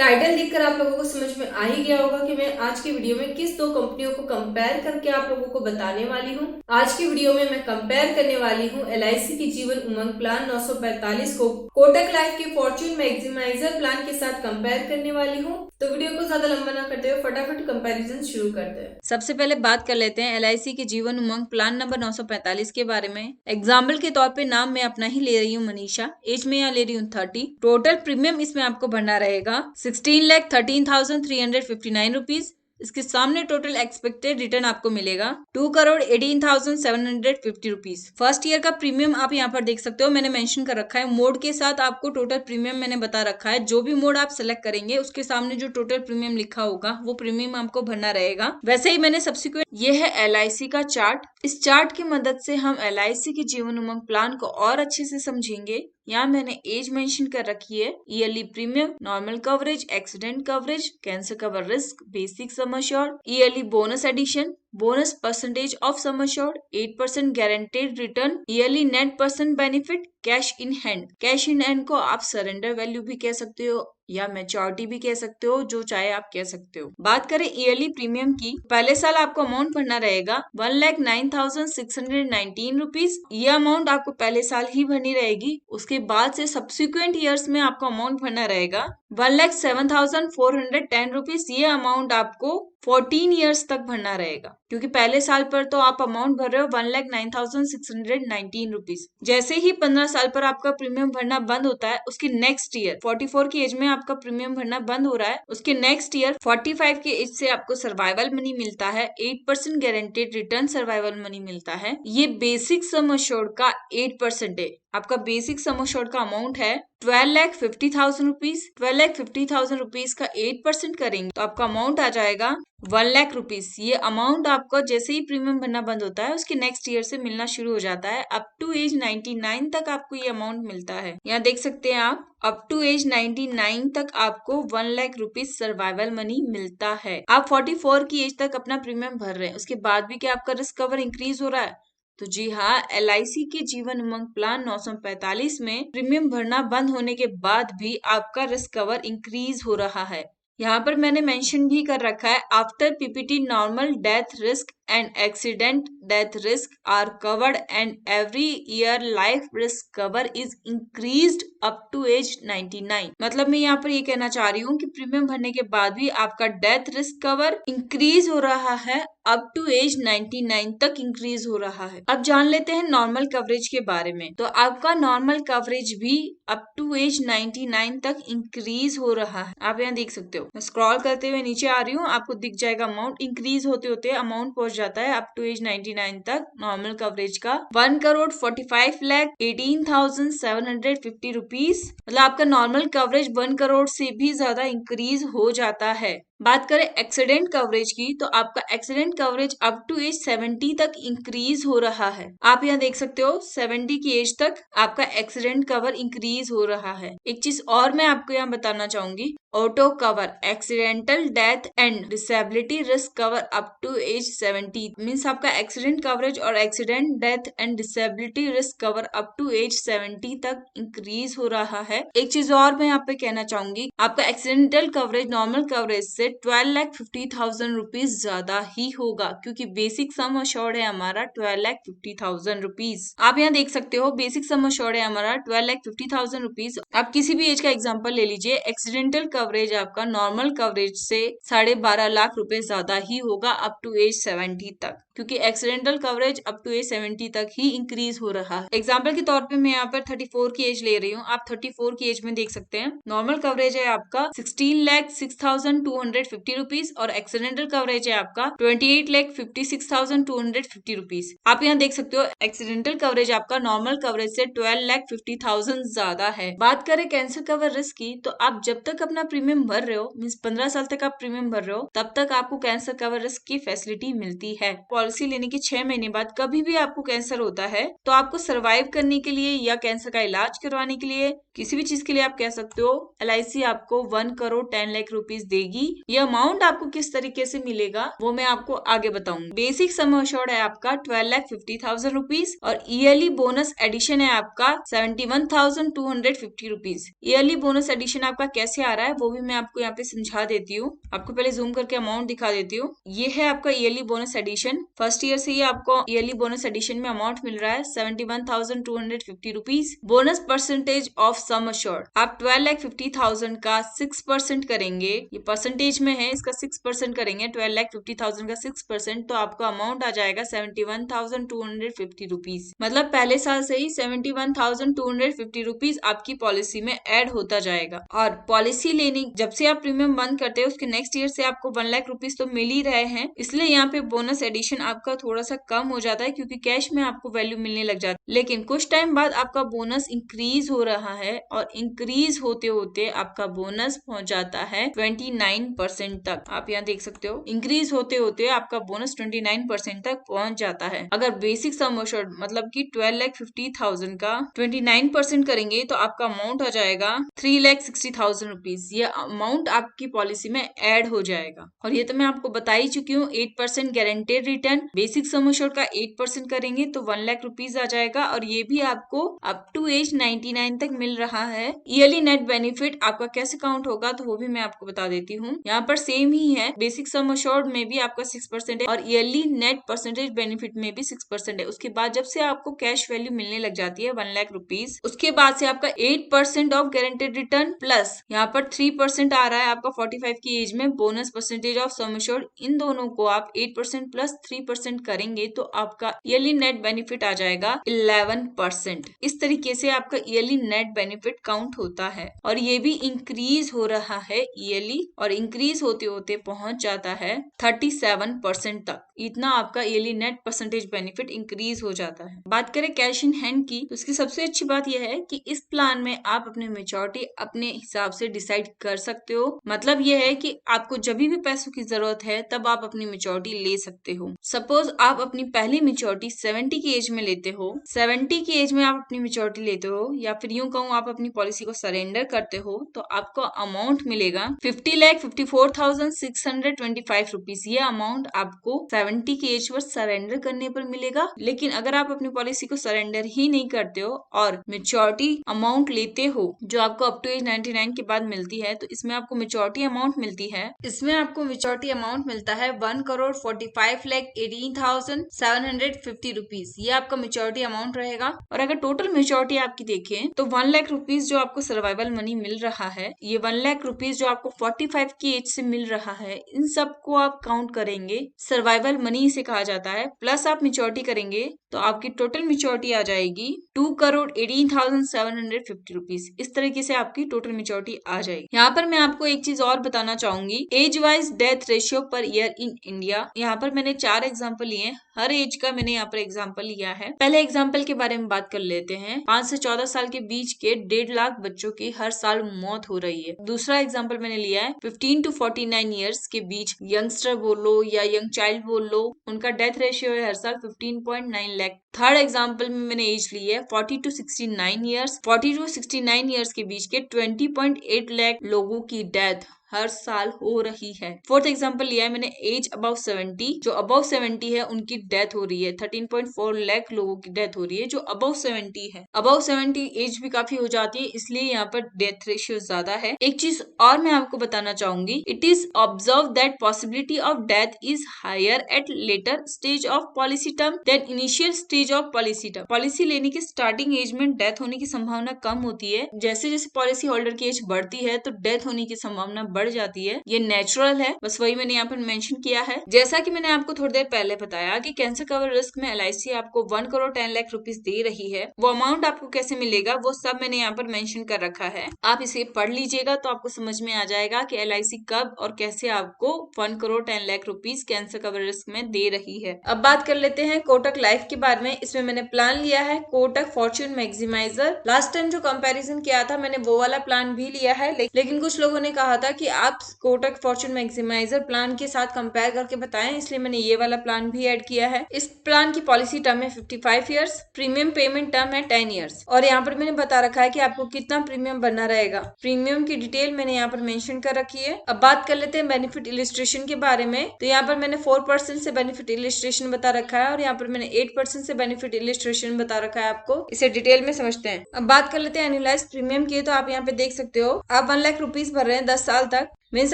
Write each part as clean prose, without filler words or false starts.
Title देखकर आप लोगों को समझ में आ ही गया होगा कि मैं आज की वीडियो में किस दो कंपनियों को कंपेयर करके आप लोगों को बताने वाली हूँ। आज की वीडियो में मैं कंपेयर करने वाली हूँ LIC की जीवन उमंग प्लान 945 को कोटक लाइफ के फॉर्च्यून मैक्सिमाइजर प्लान के साथ कंपेयर करने वाली हूँ। तो वीडियो को ज्यादा लंबा ना करते हुए फटाफट कंपैरिजन शुरू करते हैं। सबसे पहले बात कर लेते हैं LIC के जीवन उमंग प्लान नंबर 945 के बारे में। एग्जाम्पल के तौर पे नाम मैं अपना ही ले रही हूँ मनीषा, एज में यहाँ ले रही हूँ 30। टोटल प्रीमियम इसमें आपको भरना रहेगा 16,13,359 रुपीज। इसके सामने टोटल एक्सपेक्टेड रिटर्न आपको मिलेगा 2,18,750 रुपीज। फर्स्ट ईयर का प्रीमियम आप यहाँ पर देख सकते हो, मैंने मेंशन कर रखा है मोड के साथ। आपको टोटल प्रीमियम मैंने बता रखा है, जो भी मोड आप सेलेक्ट करेंगे उसके सामने जो टोटल प्रीमियम लिखा होगा वो प्रीमियम आपको भरना रहेगा। वैसे ही मैंने सब्सिक्वेंट, ये है LIC का चार्ट। इस चार्ट की मदद से हम LIC के जीवन उमंग प्लान को और अच्छे से समझेंगे। यहाँ मैंने एज मेंशन कर रखी है, yearly premium, normal coverage, accident coverage, cancer cover risk, basic sum assured, yearly bonus addition, bonus percentage of sum assured, 8% guaranteed return, yearly net percent benefit, cash in hand. Cash in hand को आप surrender value भी कह सकते हो या maturity भी कह सकते हो, जो चाहे आप कह सकते हो। बात करें ईयरली प्रीमियम की, पहले साल आपको अमाउंट भरना रहेगा 1,09,619 रुपीज। ये अमाउंट आपको पहले साल ही भरनी रहेगी। उसके बाद से सब्सिक्वेंट ईयर्स में आपको अमाउंट भरना रहेगा 1,07,410 रुपीज। ये अमाउंट आपको 14 ईयर्स तक भरना रहेगा, क्योंकि पहले साल पर तो आप अमाउंट भर रहे हो 1,09,619 रुपीज। जैसे ही 15 साल पर आपका प्रीमियम भरना बंद होता है, उसके नेक्स्ट ईयर 44 की एज में आपका प्रीमियम भरना बंद हो रहा है, उसके नेक्स्ट ईयर 45 की एज से आपको सर्वाइवल मनी मिलता है। 8% गारंटेड रिटर्न सर्वाइवल मनी मिलता है। ये बेसिक सम अश्योर्ड का 8% है। आपका बेसिक सम अश्योर्ड का अमाउंट है 12,50,000 रुपीज। 12,50,000 रुपीज का 8% करेंगे तो आपका अमाउंट आ जाएगा 1,00,000 रुपीज। ये अमाउंट आपको जैसे ही प्रीमियम भरना बंद होता है, उसके नेक्स्ट ईयर से मिलना शुरू हो जाता है। अप टू एज 99 तक आपको ये अमाउंट मिलता है। यहाँ देख सकते हैं आप, अप टू एज 99 तक आपको 1,00,000 रुपीज सर्वाइवल मनी मिलता है। आप 44 की एज तक अपना प्रीमियम भर रहे हैं, उसके बाद भी क्या आपका रिस्क कवर इंक्रीज हो रहा है? तो जी हाँ, LIC के जीवन उमंग प्लान 945 में प्रीमियम भरना बंद होने के बाद भी आपका रिस्क कवर इंक्रीज हो रहा है। यहाँ पर मैंने मेंशन भी कर रखा है, after PPT normal death risk and accident death risk are covered and every year life risk cover is increased up to age 99। मतलब मैं यहाँ पर ये कहना चाह रही हूँ कि प्रीमियम भरने के बाद भी आपका डेथ रिस्क कवर इंक्रीज हो रहा है, अप टू एज 99 तक इंक्रीज हो रहा है। अब जान लेते हैं नॉर्मल कवरेज के बारे में। तो आपका नॉर्मल कवरेज भी अप टू एज 99 तक इंक्रीज हो रहा है। आप यहाँ देख सकते हो, मैं स्क्रॉल करते हुए नीचे आ रही हूँ, आपको दिख जाएगा अमाउंट इंक्रीज होते होते अमाउंट पहुंच जाता है अप टू एज 99 तक नॉर्मल कवरेज का 1,45,18,750 रुपीज। मतलब आपका नॉर्मल कवरेज 1 करोड़ से भी ज्यादा इंक्रीज हो जाता है। बात करें एक्सीडेंट कवरेज की, तो आपका accident coverage up to age 70 तक इंक्रीज हो रहा है। आप यहाँ देख सकते हो 70 की एज तक आपका एक्सीडेंट कवर इंक्रीज हो रहा है। एक चीज और मैं आपको यहाँ बताना चाहूंगी, auto cover, accidental death and disability risk cover up to age 70 means आपका एक्सीडेंट कवरेज और accident death and disability risk cover up to age 70 तक इंक्रीज हो रहा है। एक चीज और मैं यहाँ पे कहना चाहूंगी, आपका एक्सीडेंटल कवरेज नॉर्मल कवरेज से 12,50,000 रुपीज ज्यादा ही होगा, क्योंकि बेसिक सम अश्योर्ड है हमारा 12,50,000 रुपीज। आप यहाँ देख सकते हो बेसिक सम अश्योर्ड है हमारा 12,50,000 रुपीज। आप किसी भी एज का एग्जांपल ले लीजिए, एक्सीडेंटल कवरेज आपका नॉर्मल कवरेज से 12.5 लाख रुपए ज्यादा ही होगा अप टू एज 70 तक, क्योंकि accidental coverage up to age 70 तक ही इंक्रीज हो रहा है। एग्जाम्पल के तौर पे मैं यहाँ पर 34 की एज ले रही हूँ। आप 34 की एज में देख सकते हैं नॉर्मल कवरेज है आपका 16,06,250 रुपीज और एक्सीडेंटल कवरेज है आपका 28,56,250 रुपीज। आप यहाँ देख सकते हो एक्सीडेंटल कवरेज आपका नॉर्मल कवरेज से 12,50,000 ज्यादा है। बात करें कैंसर कवर रिस्क की, तो आप जब तक अपना प्रीमियम भर रहे हो मीन्स 15 साल तक आप प्रीमियम भर रहे हो, तब तक आपको कैंसर कवर रिस्क की फैसिलिटी मिलती है। पॉलिसी लेने के 6 महीने बाद कभी भी आपको कैंसर होता है तो आपको सरवाइव करने के लिए या कैंसर का इलाज करवाने के लिए किसी भी चीज के लिए आप कह सकते हो LIC आपको 1 करोड़ 10 लाख रुपीस देगी। ये अमाउंट आपको किस तरीके से मिलेगा वो मैं आपको आगे बताऊंगी। बेसिक सम अश्योर्ड है आपका 12,50,000 रुपीज और ईयरली बोनस एडिशन है आपका 71,250 रुपीज। ईयरली बोनस एडिशन आपका कैसे आ रहा है वो भी मैं आपको यहाँ पे समझा देती हूँ। आपको पहले जूम करके अमाउंट दिखा देती हूँ। ये है आपका yearly bonus addition. First year से ही आपको ईयरली बोनस एडिशन में अमाउंट मिल रहा है 71,250 rupees. Bonus percentage of sum assured आप 12,50,000 का 6% करेंगे, ये परसेंटेज में है, इसका 6% करेंगे 12,50,000 का 6% तो आपका अमाउंट आ जाएगा 71,250 रुपीज। मतलब पहले साल से ही 71,250 रुपीज आपकी पॉलिसी में ऐड होता जाएगा। और पॉलिसी लेने जब से आप प्रीमियम बंद करते हैं उसके नेक्स्ट ईयर से आपको 1 लाख रुपीज तो मिल ही रहे हैं, इसलिए यहाँ पे बोनस एडिशन आपका थोड़ा सा कम हो जाता है क्योंकि कैश में आपको वैल्यू मिलने लग जाती है। लेकिन कुछ टाइम बाद आपका बोनस इंक्रीज हो रहा है और इंक्रीज होते होते आपका बोनस पहुंच जाता है 29% तक। आप यहाँ देख सकते हो इंक्रीज होते होते आपका बोनस 29% तक पहुंच जाता है। अगर बेसिक सम अश्योर्ड मतलब कि 12,50,000 का 29% करेंगे तो आपका अमाउंट आ जाएगा 3,60,000 रुपीज। ये अमाउंट आपकी पॉलिसी में ऐड हो जाएगा। और ये तो मैं आपको बता ही चुकी हूँ 8% guaranteed return. Basic sum assured का 8% करेंगे तो 1 लाख रुपीज आ जाएगा और ये भी आपको अप टू एज 99 तक मिल रहा है। ईयरली नेट बेनिफिट आपका कैसे काउंट होगा तो वो भी मैं आपको बता देती हूँ। यहाँ पर सेम ही है, बेसिक सम अश्योर्ड में भी आपका 6% है और ईयरली नेट परसेंटेज बेनिफिट में भी 6% है। उसके बाद जब से आपको कैश वैल्यू मिलने लग जाती है 1 लाख रुपीज, उसके बाद से आपका 8% ऑफ गारंटेड रिटर्न प्लस यहाँ पर 3% आ रहा है आपका 45 की एज में bonus percentage of sum assured. इन दोनों को आप 8% प्लस 3% करेंगे तो आपका ईयरली नेट बेनिफिट आ जाएगा 11%। इस तरीके से आपका ईयरली नेट बेनिफिट काउंट होता है और ये भी इंक्रीज हो रहा है ईयरली और इंक्रीज होते होते पहुंच जाता है 37% तक। इतना आपका yearly net percentage benefit increase हो जाता है। बात करें कैश इन हैंड की तो इसकी सबसे अच्छी बात यह है कि इस प्लान में आप अपनी मेच्योरिटी अपने हिसाब से डिसाइड कर सकते हो। मतलब यह है कि आपको जब भी पैसों की जरूरत है तब आप अपनी मेच्योरिटी ले सकते हो। सपोज आप अपनी पहली मेच्योरिटी 70 की एज में लेते हो, 70 की एज में आप अपनी मेच्योरिटी लेते हो या फिर यूं कहूँ आप अपनी पॉलिसी को सरेंडर करते हो तो आपको अमाउंट मिलेगा 50,54,625 रुपीज। ये अमाउंट आपको 70 की एज पर सरेंडर करने पर मिलेगा। लेकिन अगर आप अपनी पॉलिसी को सरेंडर ही नहीं करते हो और मेच्योरिटी अमाउंट लेते हो जो आपको अप टू एज 99 के बाद मिलती है तो इसमें आपको मेच्योरिटी अमाउंट मिलती है। इसमें आपको मेच्योरिटी अमाउंट मिलता है 1,45,18,750 रुपीज। ये आपका मेच्योरिटी अमाउंट रहेगा। और अगर टोटल मेच्योरिटी आपकी देखें तो 1 लाख रुपीज जो आपको सर्वाइवल मनी मिल रहा है, ये 1 लाख रुपीज जो आपको 45 की एज से मिल रहा है, इन सबको आप काउंट करेंगे सर्वाइवल मनी से कहा जाता है। प्लस आप मेच्योरिटी करेंगे तो आपकी टोटल मेच्योरिटी आ जाएगी 2,18,750 रुपीज। इस तरीके से आपकी टोटल मेच्योरिटी आ जाएगी। यहाँ पर मैं आपको एक चीज और बताना चाहूंगी, age wise death ratio per year in India. यहाँ पर मैंने 4 एग्जाम्पल लिए, हर एज का मैंने यहाँ पर एग्जाम्पल लिया है। पहले एग्जाम्पल के बारे में बात कर लेते हैं। 5 से 14 साल के बीच के 1.5 लाख बच्चों की हर साल मौत हो रही है। दूसरा एग्जाम्पल मैंने लिया है 15 टू 49 ईयर्स के बीच यंगस्टर बोलो या यंग चाइल्ड बोलो, उनका डेथ रेशियो है हर साल 15.9 लाख। थर्ड एग्जाम्पल में मैंने एज ली है 40 टू 69 ईयर्स। 40 टू 69 ईयर्स के बीच के 20.8 लाख लोगों की डेथ हर साल हो रही है। फोर्थ एग्जांपल लिया है मैंने एज अबव 70, जो अबव 70 है उनकी डेथ हो रही है। 13.4 लाख लोगों की डेथ हो रही है जो अबव 70 है। अबव 70 एज भी काफी हो जाती है, इसलिए यहाँ पर डेथ रेशियो ज्यादा है। एक चीज और मैं आपको बताना चाहूंगी, it is observe that possibility of death is higher at later stage of policy term than initial stage of policy term. Policy लेने की स्टार्टिंग एज में डेथ होने की संभावना कम होती है। जैसे जैसे पॉलिसी होल्डर की एज बढ़ती है तो डेथ होने की संभावना बढ़ जाती है। ये नेचुरल है, बस वही मैंने यहाँ पर मेंशन किया है। जैसा कि मैंने आपको थोड़ी देर पहले बताया कि कैंसर कवर रिस्क में LIC आपको 1 करोड़ 10 लाख रुपीस दे रही है। वो अमाउंट आपको कैसे मिलेगा वो सब मैंने यहाँ पर मेंशन कर रखा है। आप इसे पढ़ लीजिएगा तो आपको समझ में आ जाएगा कि LIC कब और कैसे आपको 1 crore 10 lakh rupees cancer cover risk में दे रही है। अब बात कर लेते हैं कोटक लाइफ के बारे में। इसमें मैंने प्लान लिया है Kotak Fortune maximiser. Last time जो कंपैरिजन किया था मैंने वो वाला प्लान भी लिया है, लेकिन कुछ लोगों ने कहा था कि आप कोटक फॉर्च्यून मैक्सिमाइजर प्लान के साथ कंपेयर करके बताएं, इसलिए मैंने ये वाला प्लान भी ऐड किया है। इस प्लान की पॉलिसी टर्म है 55 ईयर्स, प्रीमियम पेमेंट टर्म है 10 ईयर्स, और यहाँ पर मैंने बता रखा है कि आपको कितना प्रीमियम भरना रहेगा। प्रीमियम की डिटेल मैंने यहाँ पर मेंशन कर रखी है। अब बात कर लेते हैं बेनिफिट इलिस्ट्रेशन के बारे में। तो यहाँ पर मैंने 4% से बेनिफिट इलिस्ट्रेशन बता रखा है और यहाँ पर मैंने 8% से बेनिफिट इलिस्ट्रेशन बता रखा है आपको। इसे डिटेल में समझते हैं। अब बात कर लेते हैं एनुअलाइज्ड प्रीमियम की। तो आप यहाँ पे देख सकते हो, आप 1 लाख रुपीज भर रहे हैं 10 साल तक, मीन्स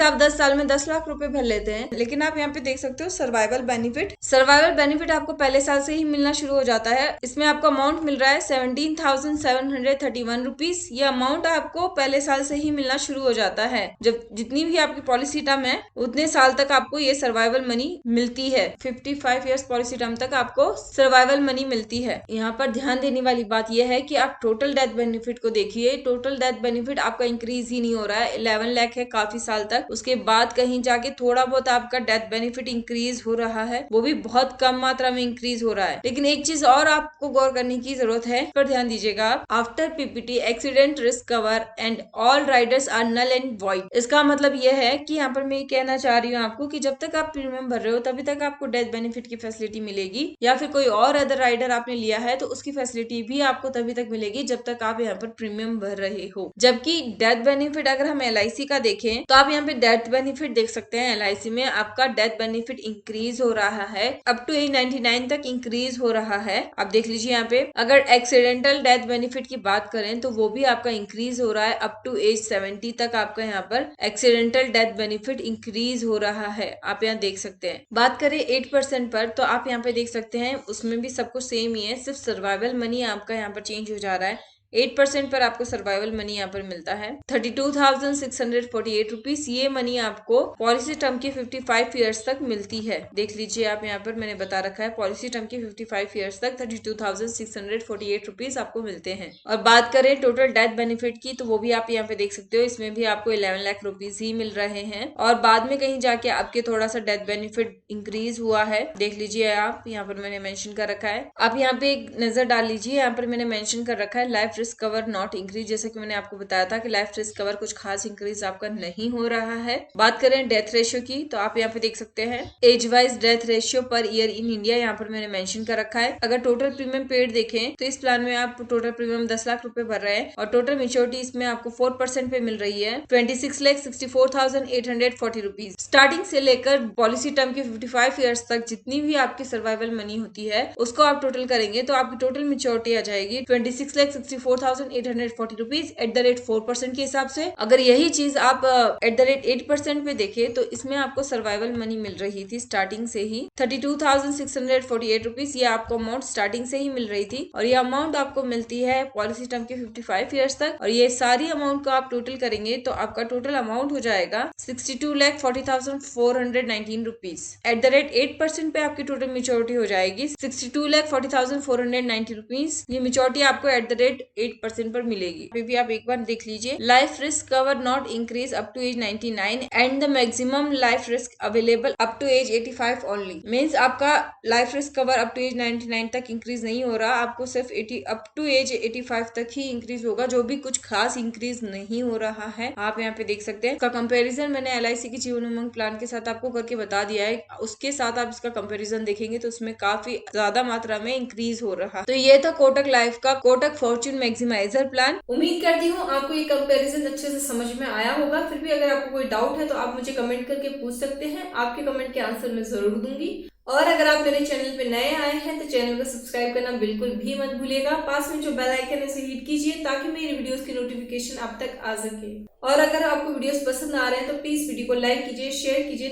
आप 10 साल में 10 लाख रुपए भर लेते हैं। लेकिन आप यहाँ पे देख सकते हो सर्वाइवल बेनिफिट आपको पहले साल से ही मिलना शुरू हो जाता है। इसमें आपको अमाउंट मिल रहा है 17,731 रुपीज। ये अमाउंट आपको पहले साल से ही मिलना शुरू हो जाता है। जब जितनी भी आपकी पॉलिसी टर्म है उतने साल तक आपको ये सर्वाइवल मनी मिलती है। 55 ईयर्स पॉलिसी टर्म तक आपको सर्वाइवल मनी मिलती है। यहाँ पर ध्यान देने वाली बात यह है कि आप टोटल डेथ बेनिफिट को देखिए। टोटल डेथ बेनिफिट आपका इंक्रीज ही नहीं हो रहा है। 11 लाख है काफी साल तक, उसके बाद कहीं जाके थोड़ा बहुत आपका डेथ बेनिफिट इंक्रीज हो रहा है, वो भी बहुत कम मात्रा में इंक्रीज हो रहा है। लेकिन एक चीज और आपको गौर करने की जरूरत है, पर ध्यान दीजिएगा आप, after PPT accident risk cover and all riders are null and void. इसका मतलब यह है कि यहाँ पर मैं कहना चाह रही हूँ आपको कि जब तक आप प्रीमियम भर रहे हो तभी तक आपको डेथ बेनिफिट की फैसिलिटी मिलेगी, या फिर कोई और अदर राइडर आपने लिया है तो उसकी फैसिलिटी भी आपको तभी तक मिलेगी जब तक आप यहाँ पर प्रीमियम भर रहे हो। जबकि डेथ बेनिफिट अगर हम LIC का देखें तो आप यहाँ पे डेथ बेनिफिट देख सकते हैं। LIC में आपका डेथ बेनिफिट इंक्रीज हो रहा है, अप टू एज 99 तक इंक्रीज हो रहा है। आप देख लीजिए यहाँ पे। अगर एक्सीडेंटल डेथ बेनिफिट की बात करें तो वो भी आपका इंक्रीज हो रहा है, अप टू एज 70 तक आपका यहाँ पर एक्सीडेंटल डेथ बेनिफिट इंक्रीज हो रहा है। आप यहाँ देख सकते हैं। बात करें 8% पर, तो आप यहाँ पे देख सकते हैं उसमें भी सब कुछ सेम ही है, सिर्फ सर्वाइवल मनी आपका यहाँ पर चेंज हो जा रहा है। 8% पर आपको सर्वाइवल मनी यहाँ पर मिलता है 32,648 रुपीज। ये मनी आपको पॉलिसी टर्म की 55 ईयर्स तक मिलती है। देख लीजिए आप यहाँ पर मैंने बता रखा है, पॉलिसी टर्म की 55 ईयर्स तक 32,648 रुपीज आपको मिलते हैं। और बात करें टोटल डेथ बेनिफिट की तो वो भी आप यहाँ पे देख सकते हो, इसमें भी आपको 11 लाख रुपीज ही मिल रहे हैं। और बाद में कहीं जाके आपके थोड़ा सा डेथ बेनिफिट इंक्रीज हुआ है। देख लीजिए आप, यहाँ पर मैंने मेंशन कर रखा है। आप यहाँ पे एक नजर डाल लीजिए, यहाँ पर मैंने मेंशन कर रखा है life risk cover not increase. जैसे कि मैंने आपको बताया था कि लाइफ रिस्क कवर कुछ खास इंक्रीज आपका नहीं हो रहा है। बात करें डेथ रेशियो की तो आप यहाँ पे देख सकते हैं age wise death ratio per year in India, यहाँ पर मैंने मेंशन कर रखा है। अगर टोटल प्रीमियम पेड देखें तो इस प्लान में आप टोटल प्रीमियम 10 लाख रुपए भर रहे हैं और टोटल मेच्योरिटी इसमें आपको 4% पे मिल रही है 26,64,840 रुपीज। स्टार्टिंग से लेकर पॉलिसी टर्म की 55 ईयर्स तक जितनी भी आपकी सर्वाइवल मनी होती है उसको आप टोटल करेंगे तो आपकी टोटल मेच्योरिटी आ जाएगी 26,64,840 रुपीज एट द रेट 4% के हिसाब से। अगर यही चीज आप एट द रेट 8% पे देखें तो इसमें आपको सर्वाइवल मनी मिल रही थी स्टार्टिंग से ही 32,648 रुपीज। ये आपको अमाउंट स्टार्टिंग से ही मिल रही थी और ये अमाउंट आपको मिलती है पॉलिसी टर्म के 55 ईयर्स तक। और ये सारी अमाउंट को आप टोटल करेंगे तो आपका टोटल अमाउंट हो जाएगा 62,40,419 रुपीज। एट द रेट 8% पे आपकी टोटल मेच्योरिटी हो जाएगी 62,40,490 रुपीज। ये मेच्योरिटी आपको एट द रेट 8% पर मिलेगी। फिर भी आप एक बार देख लीजिए, life risk cover not increase up to age 99 and the maximum life risk available up to age 85 only. Means आपका life risk cover up to age 99 तक इंक्रीज नहीं हो रहा, आपको सिर्फ 80 अप टू एज 85 तक ही इंक्रीज होगा, जो भी कुछ खास इंक्रीज नहीं हो रहा है। आप यहाँ पे देख सकते हैं। इसका कंपैरिजन मैंने LIC की जीवन उमंग प्लान के साथ आपको करके बता दिया है। उसके साथ आप इसका कंपैरिजन देखेंगे तो उसमें काफी ज्यादा मात्रा में इंक्रीज हो रहा। तो ये था कोटक लाइफ का कोटक फॉर्च्यून मैक्सिमाइजर प्लान। उम्मीद करती हूँ आपको ये कंपैरिजन अच्छे से समझ में आया होगा। फिर भी अगर आपको कोई डाउट है तो आप मुझे कमेंट करके पूछ सकते हैं, आपके कमेंट के आंसर मैं जरूर दूंगी। और अगर आप मेरे चैनल पे नए आए हैं तो चैनल को सब्सक्राइब करना बिल्कुल भी मत भूलिएगा। पास में जो बेल आइकन है उसे हिट कीजिए ताकि मेरी वीडियोस की नोटिफिकेशन आप तक आ सके। और अगर आपको वीडियोस पसंद आ रहे हैं तो प्लीज वीडियो को लाइक कीजिए, शेयर कीजिए